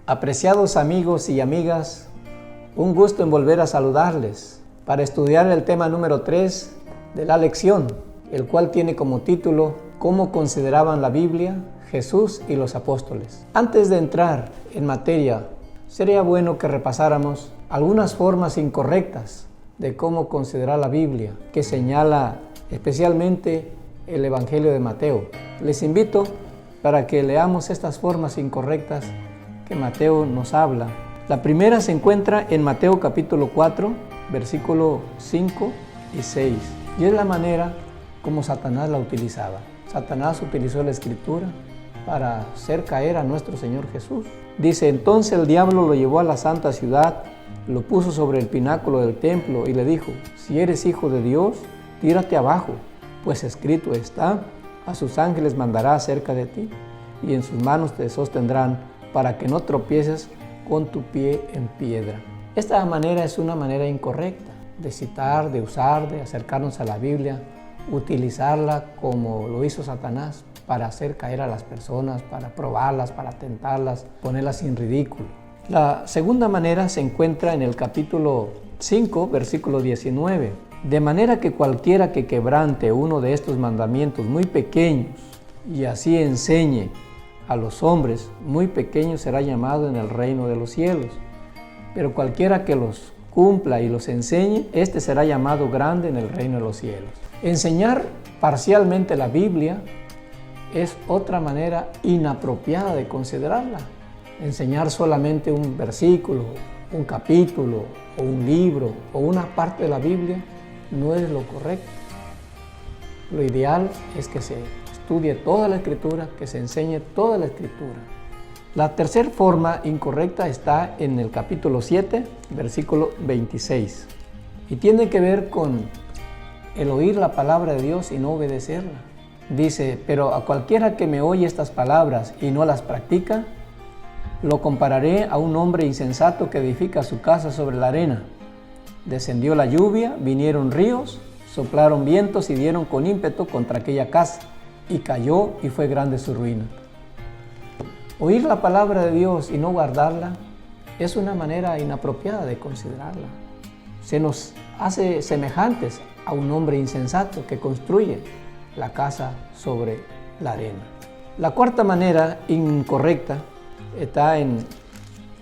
Apreciados amigos y amigas, un gusto en volver a saludarles para estudiar el tema número 3 de la lección, el cual tiene como título ¿Cómo consideraban la Biblia Jesús y los apóstoles? Antes de entrar en materia, sería bueno que repasáramos algunas formas incorrectas de cómo considerar la Biblia, que señala especialmente el Evangelio de Mateo. Les invito para que leamos estas formas incorrectas que Mateo nos habla. La primera se encuentra en Mateo capítulo 4, versículo 5 y 6. Y es la manera como Satanás la utilizaba. Satanás utilizó la Escritura para hacer caer a nuestro Señor Jesús. Dice, entonces el diablo lo llevó a la santa ciudad, lo puso sobre el pináculo del templo y le dijo, si eres hijo de Dios, tírate abajo, pues escrito está, a sus ángeles mandará cerca de ti, y en sus manos te sostendrán para que no tropieces con tu pie en piedra. Esta manera es una manera incorrecta de citar, de usar, de acercarnos a la Biblia, utilizarla como lo hizo Satanás para hacer caer a las personas, para probarlas, para tentarlas, ponerlas en ridículo. La segunda manera se encuentra en el capítulo 5, versículo 19. De manera que cualquiera que quebrante uno de estos mandamientos muy pequeños y así enseñe a los hombres, muy pequeño será llamado en el reino de los cielos. Pero cualquiera que los cumpla y los enseñe, este será llamado grande en el reino de los cielos. Enseñar parcialmente la Biblia es otra manera inapropiada de considerarla. Enseñar solamente un versículo, un capítulo, o un libro, o una parte de la Biblia, no es lo correcto. Lo ideal es que se estudie toda la Escritura, que se enseñe toda la Escritura. La tercera forma incorrecta está en el capítulo 7, versículo 26. Y tiene que ver con el oír la palabra de Dios y no obedecerla. Dice, pero a cualquiera que me oye estas palabras y no las practica, lo compararé a un hombre insensato que edifica su casa sobre la arena. Descendió la lluvia, vinieron ríos, soplaron vientos y dieron con ímpetu contra aquella casa, y cayó y fue grande su ruina. Oír la palabra de Dios y no guardarla es una manera inapropiada de considerarla. Se nos hace semejantes a un hombre insensato que construye la casa sobre la arena. La cuarta manera incorrecta está en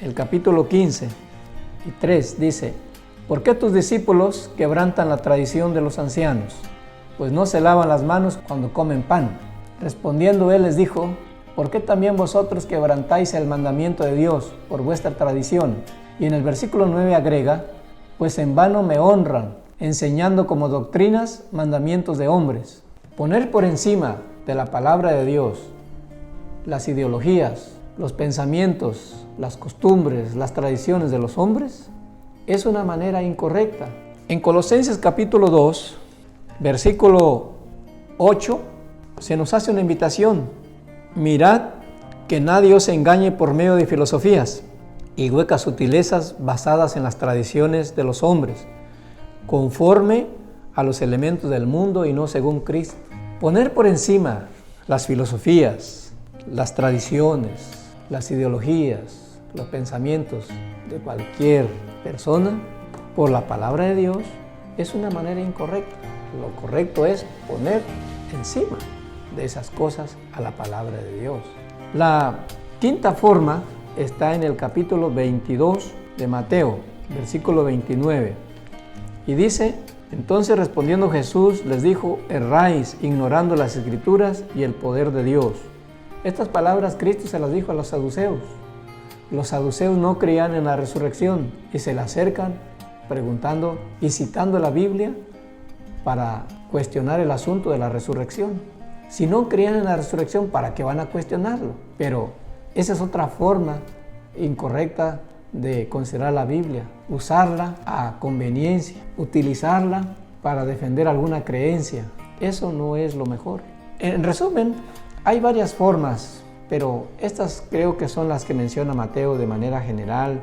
el capítulo 15 y 3. Dice, ¿por qué tus discípulos quebrantan la tradición de los ancianos? Pues no se lavan las manos cuando comen pan. Respondiendo él les dijo, ¿por qué también vosotros quebrantáis el mandamiento de Dios por vuestra tradición? Y en el versículo 9 agrega, pues en vano me honran, enseñando como doctrinas mandamientos de hombres. Poner por encima de la palabra de Dios las ideologías, los pensamientos, las costumbres, las tradiciones de los hombres es una manera incorrecta. En Colosenses capítulo 2, versículo 8, se nos hace una invitación. Mirad que nadie os engañe por medio de filosofías y huecas sutilezas basadas en las tradiciones de los hombres, conforme a los elementos del mundo y no según Cristo. Poner por encima las filosofías, las tradiciones, las ideologías, los pensamientos de cualquier persona por la palabra de Dios es una manera incorrecta. Lo correcto es poner encima de esas cosas a la palabra de Dios. La quinta forma está en el capítulo 22 de Mateo, versículo 29. Y dice, entonces respondiendo Jesús les dijo, erráis ignorando las Escrituras y el poder de Dios. Estas palabras Cristo se las dijo a los saduceos. Los saduceos no creían en la resurrección y se le acercan preguntando y citando la Biblia para cuestionar el asunto de la resurrección. Si no creían en la resurrección, ¿para qué van a cuestionarlo? Pero esa es otra forma incorrecta de considerar la Biblia. Usarla a conveniencia, utilizarla para defender alguna creencia. Eso no es lo mejor. En resumen, hay varias formas, pero estas creo que son las que menciona Mateo de manera general.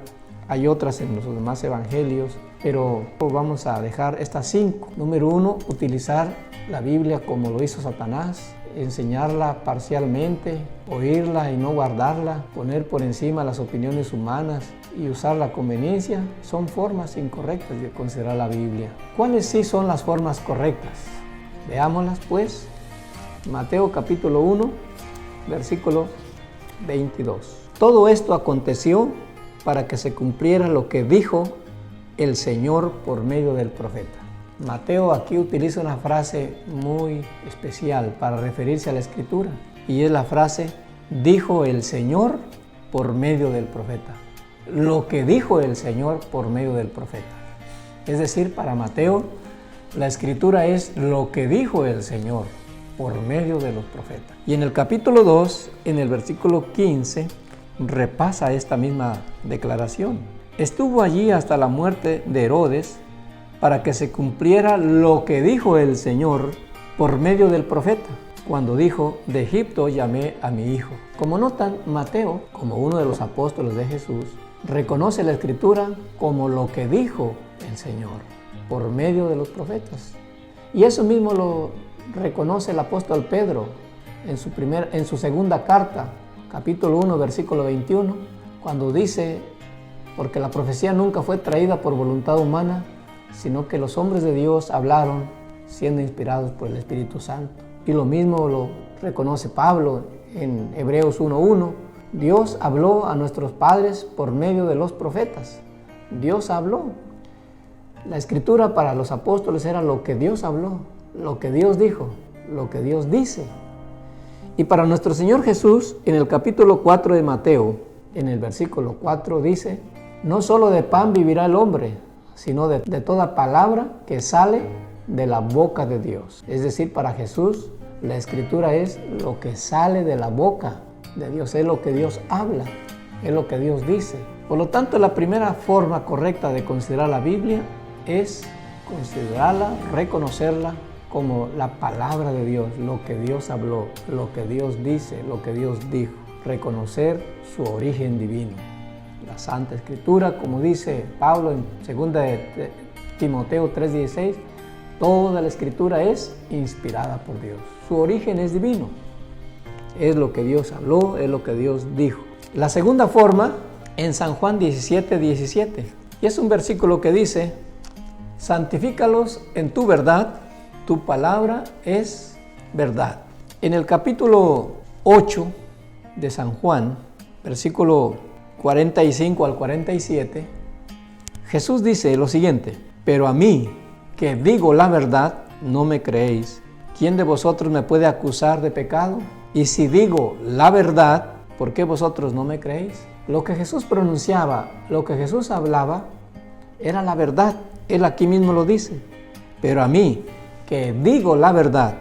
Hay otras en los demás evangelios, pero vamos a dejar estas 5. Número 1, utilizar la Biblia como lo hizo Satanás, enseñarla parcialmente, oírla y no guardarla, poner por encima las opiniones humanas y usar la conveniencia, son formas incorrectas de considerar la Biblia. ¿Cuáles sí son las formas correctas? Veámoslas pues. Mateo capítulo 1, versículo 22. Todo esto aconteció para que se cumpliera lo que dijo el Señor por medio del profeta. Mateo aquí utiliza una frase muy especial para referirse a la Escritura, y es la frase, dijo el Señor por medio del profeta. Lo que dijo el Señor por medio del profeta. Es decir, para Mateo, la Escritura es lo que dijo el Señor por medio de los profetas. Y en el capítulo 2, en el versículo 15, repasa esta misma declaración. Estuvo allí hasta la muerte de Herodes, para que se cumpliera lo que dijo el Señor por medio del profeta, cuando dijo, de Egipto llamé a mi hijo. Como notan, Mateo, como uno de los apóstoles de Jesús, reconoce la Escritura como lo que dijo el Señor por medio de los profetas. Y eso mismo lo reconoce el apóstol Pedro en su segunda carta, capítulo 1, versículo 21, cuando dice, porque la profecía nunca fue traída por voluntad humana, sino que los hombres de Dios hablaron siendo inspirados por el Espíritu Santo. Y lo mismo lo reconoce Pablo en Hebreos 1:1. Dios habló a nuestros padres por medio de los profetas. Dios habló. La Escritura para los apóstoles era lo que Dios habló, lo que Dios dijo, lo que Dios dice. Y para nuestro Señor Jesús, en el capítulo 4 de Mateo, en el versículo 4 dice, no solo de pan vivirá el hombre, sino de toda palabra que sale de la boca de Dios. Es decir, para Jesús, la Escritura es lo que sale de la boca de Dios, es lo que Dios habla, es lo que Dios dice. Por lo tanto, la primera forma correcta de considerar la Biblia es considerarla, reconocerla como la palabra de Dios, lo que Dios habló, lo que Dios dice, lo que Dios dijo. Reconocer su origen divino. La Santa Escritura, como dice Pablo en 2 de Timoteo 3:16, toda la Escritura es inspirada por Dios. Su origen es divino. Es lo que Dios habló, es lo que Dios dijo. La segunda forma, en San Juan 17:17. Y es un versículo que dice, santifícalos en tu verdad, tu palabra es verdad. En el capítulo 8 de San Juan, versículo 45 al 47, Jesús dice lo siguiente, pero a mí, que digo la verdad, no me creéis. ¿Quién de vosotros me puede acusar de pecado? Y si digo la verdad, ¿por qué vosotros no me creéis? Lo que Jesús pronunciaba, lo que Jesús hablaba, era la verdad. Él aquí mismo lo dice, pero a mí, que digo la verdad,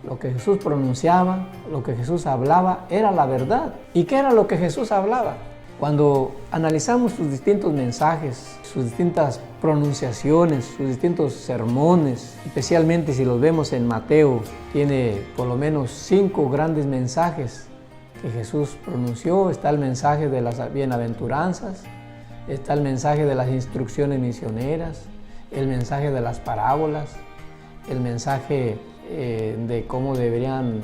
lo que Jesús pronunciaba, lo que Jesús hablaba, era la verdad. ¿Y qué era lo que Jesús hablaba? Cuando analizamos sus distintos mensajes, sus distintas pronunciaciones, sus distintos sermones, especialmente si los vemos en Mateo, tiene por lo menos 5 grandes mensajes que Jesús pronunció. Está el mensaje de las bienaventuranzas, está el mensaje de las instrucciones misioneras, el mensaje de las parábolas, el mensaje de cómo deberían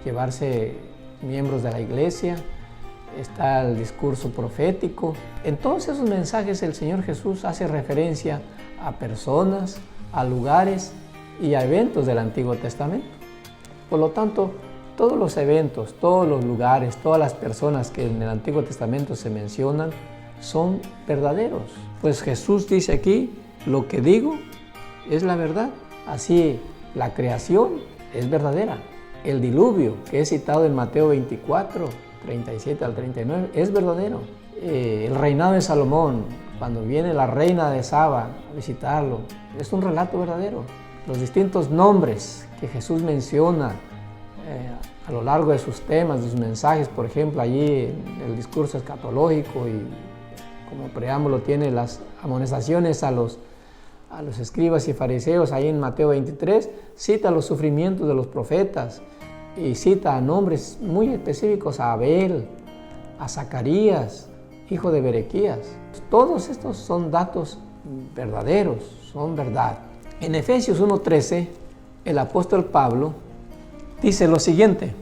llevarse miembros de la iglesia, está el discurso profético. En todos esos mensajes el Señor Jesús hace referencia a personas, a lugares y a eventos del Antiguo Testamento. Por lo tanto, todos los eventos, todos los lugares, todas las personas que en el Antiguo Testamento se mencionan son verdaderos. Pues Jesús dice aquí, lo que digo es la verdad. Así, la creación es verdadera. El diluvio, que es citado en Mateo 24, 37 al 39, es verdadero. El reinado de Salomón, cuando viene la reina de Saba a visitarlo, es un relato verdadero. Los distintos nombres que Jesús menciona a lo largo de sus temas, de sus mensajes, por ejemplo, allí en el discurso escatológico, y como preámbulo tiene las amonestaciones a los escribas y fariseos, ahí en Mateo 23, cita los sufrimientos de los profetas y cita a nombres muy específicos, a Abel, a Zacarías, hijo de Berequías. Todos estos son datos verdaderos, son verdad. En Efesios 1:13, el apóstol Pablo Dice lo siguiente: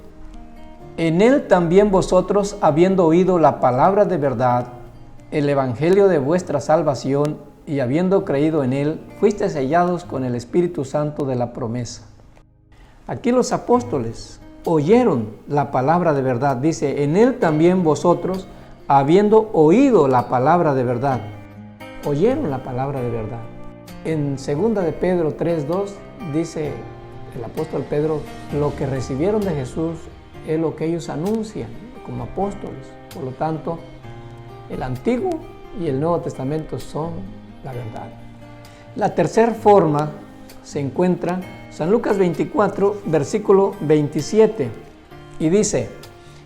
en él también vosotros, habiendo oído la palabra de verdad, el evangelio de vuestra salvación, y habiendo creído en él, fuisteis sellados con el Espíritu Santo de la promesa. Aquí los apóstoles oyeron la palabra de verdad. Dice, en él también vosotros, habiendo oído la palabra de verdad. Oyeron la palabra de verdad. En 2 de Pedro 3:2 dice el apóstol Pedro, lo que recibieron de Jesús es lo que ellos anuncian como apóstoles. Por lo tanto, el Antiguo y el Nuevo Testamento son la verdad. La tercera forma se encuentra en San Lucas 24, versículo 27, y dice,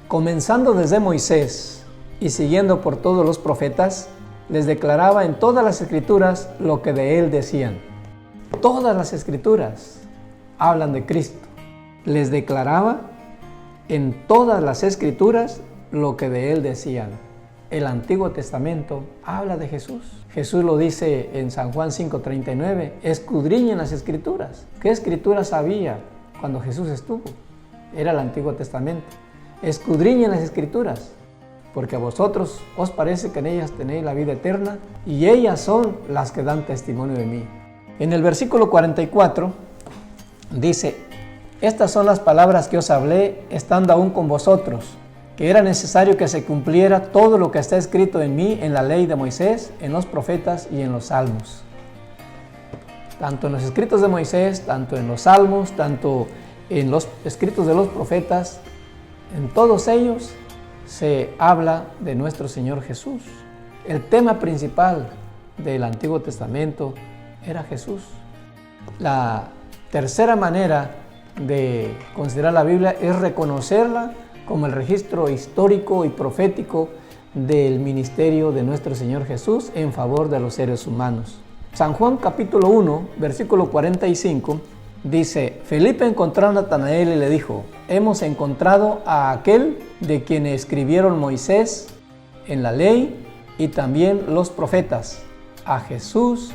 comenzando desde Moisés y siguiendo por todos los profetas, les declaraba en todas las escrituras lo que de él decían. Todas las escrituras hablan de Cristo. Les declaraba en todas las escrituras lo que de él decían. El Antiguo Testamento habla de Jesús. Jesús lo dice en San Juan 5:39, escudriñen las escrituras. ¿Qué escrituras había cuando Jesús estuvo? Era el Antiguo Testamento. Escudriñen las escrituras, porque a vosotros os parece que en ellas tenéis la vida eterna, y ellas son las que dan testimonio de mí. En el versículo 44 dice, estas son las palabras que os hablé estando aún con vosotros, que era necesario que se cumpliera todo lo que está escrito en mí, en la ley de Moisés, en los profetas y en los salmos. Tanto en los escritos de Moisés, tanto en los salmos, tanto en los escritos de los profetas, en todos ellos se habla de nuestro Señor Jesús. El tema principal del Antiguo Testamento era Jesús. La tercera manera de considerar la Biblia es reconocerla como el registro histórico y profético del ministerio de nuestro Señor Jesús en favor de los seres humanos. San Juan capítulo 1, versículo 45, dice, Felipe encontró a Natanael y le dijo, hemos encontrado a aquel de quien escribieron Moisés en la ley y también los profetas, a Jesús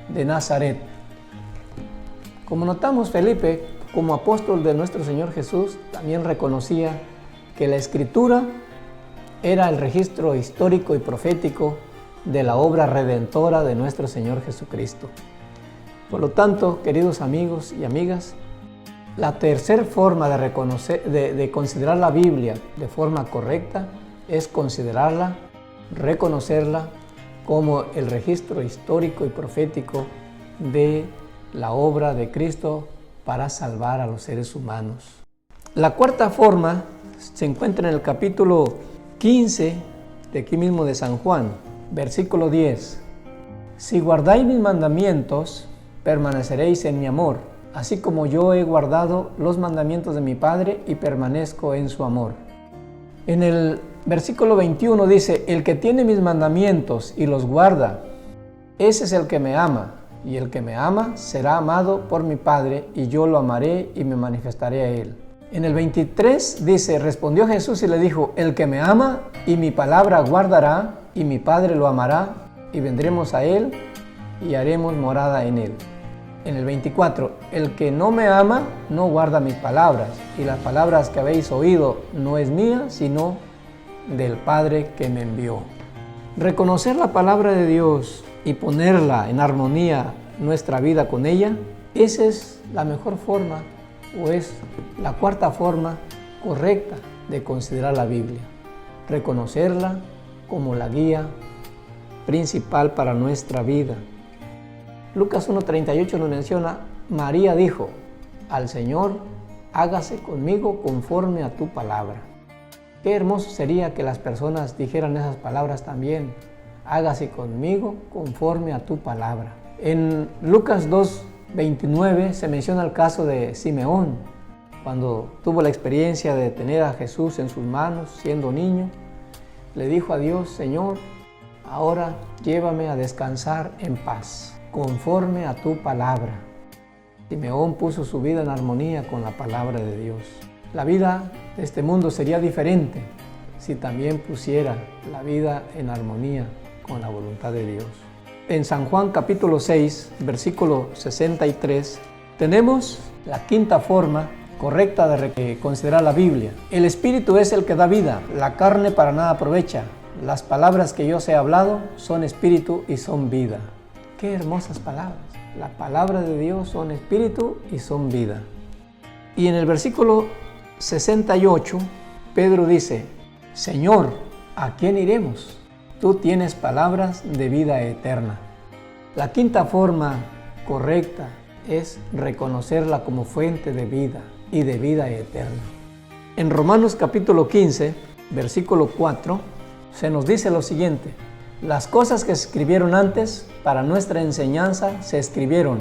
de Nazaret. Como notamos, Felipe, como apóstol de nuestro Señor Jesús, también reconocía que la Escritura era el registro histórico y profético de la obra redentora de nuestro Señor Jesucristo. Por lo tanto, queridos amigos y amigas, la tercera forma de considerar la Biblia de forma correcta es considerarla, reconocerla como el registro histórico y profético de la obra de Cristo para salvar a los seres humanos. La cuarta forma se encuentra en el capítulo 15 de aquí mismo de San Juan, versículo 10. Si guardáis mis mandamientos, permaneceréis en mi amor, así como yo he guardado los mandamientos de mi Padre y permanezco en su amor. En el versículo 21 dice, el que tiene mis mandamientos y los guarda, ese es el que me ama, y el que me ama será amado por mi Padre, y yo lo amaré y me manifestaré a él. En el 23 dice, respondió Jesús y le dijo, el que me ama y mi palabra guardará, y mi Padre lo amará, y vendremos a él y haremos morada en él. En el 24, el que no me ama no guarda mis palabras, y las palabras que habéis oído no es mía, sino del Padre que me envió. Reconocer la palabra de Dios y ponerla en armonía nuestra vida con ella, esa es la mejor forma, o es la cuarta forma correcta de considerar la Biblia. Reconocerla como la guía principal para nuestra vida. Lucas 1:38 nos menciona, María dijo, al Señor, hágase conmigo conforme a tu palabra. Qué hermoso sería que las personas dijeran esas palabras también, hágase conmigo conforme a tu palabra. En Lucas 2:29 se menciona el caso de Simeón, cuando tuvo la experiencia de tener a Jesús en sus manos siendo niño, le dijo a Dios, Señor, ahora llévame a descansar en paz, conforme a tu palabra. Simeón puso su vida en armonía con la palabra de Dios. La vida de este mundo sería diferente si también pusiera la vida en armonía con la voluntad de Dios. En San Juan capítulo 6, versículo 63, tenemos la quinta forma correcta de considerar la Biblia. El Espíritu es el que da vida, la carne para nada aprovecha. Las palabras que yo os he hablado son espíritu y son vida. Qué hermosas palabras. La palabra de Dios son espíritu y son vida. Y en el versículo 68, Pedro dice: Señor, ¿a quién iremos? Tú tienes palabras de vida eterna. La quinta forma correcta es reconocerla como fuente de vida y de vida eterna. En Romanos capítulo 15, versículo 4, se nos dice lo siguiente: las cosas que se escribieron antes para nuestra enseñanza se escribieron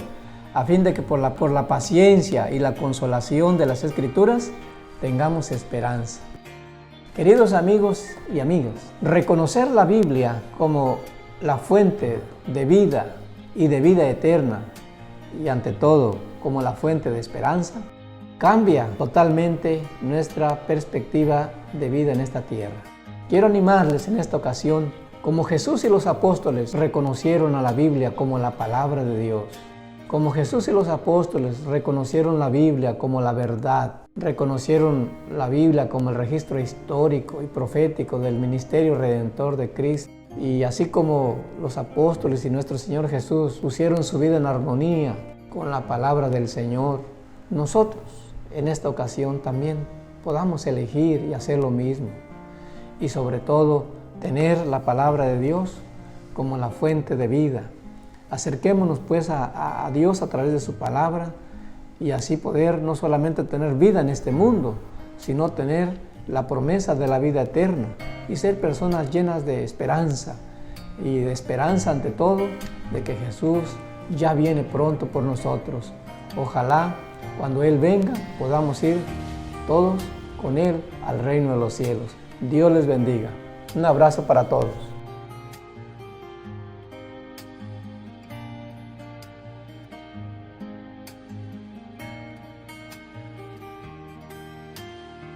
a fin de que por la paciencia y la consolación de las Escrituras tengamos esperanza. Queridos amigos y amigas, reconocer la Biblia como la fuente de vida y de vida eterna, y ante todo como la fuente de esperanza, cambia totalmente nuestra perspectiva de vida en esta tierra. Quiero animarles en esta ocasión, como Jesús y los apóstoles reconocieron a la Biblia como la palabra de Dios, como Jesús y los apóstoles reconocieron la Biblia como la verdad, reconocieron la Biblia como el registro histórico y profético del ministerio redentor de Cristo, y así como los apóstoles y nuestro Señor Jesús pusieron su vida en armonía con la palabra del Señor, nosotros en esta ocasión también podamos elegir y hacer lo mismo, y sobre todo tener la palabra de Dios como la fuente de vida. Acerquémonos pues a Dios a través de su palabra, y así poder no solamente tener vida en este mundo, sino tener la promesa de la vida eterna y ser personas llenas de esperanza, y de esperanza ante todo de que Jesús ya viene pronto por nosotros. Ojalá cuando Él venga podamos ir todos con Él al reino de los cielos. Dios les bendiga. Un abrazo para todos.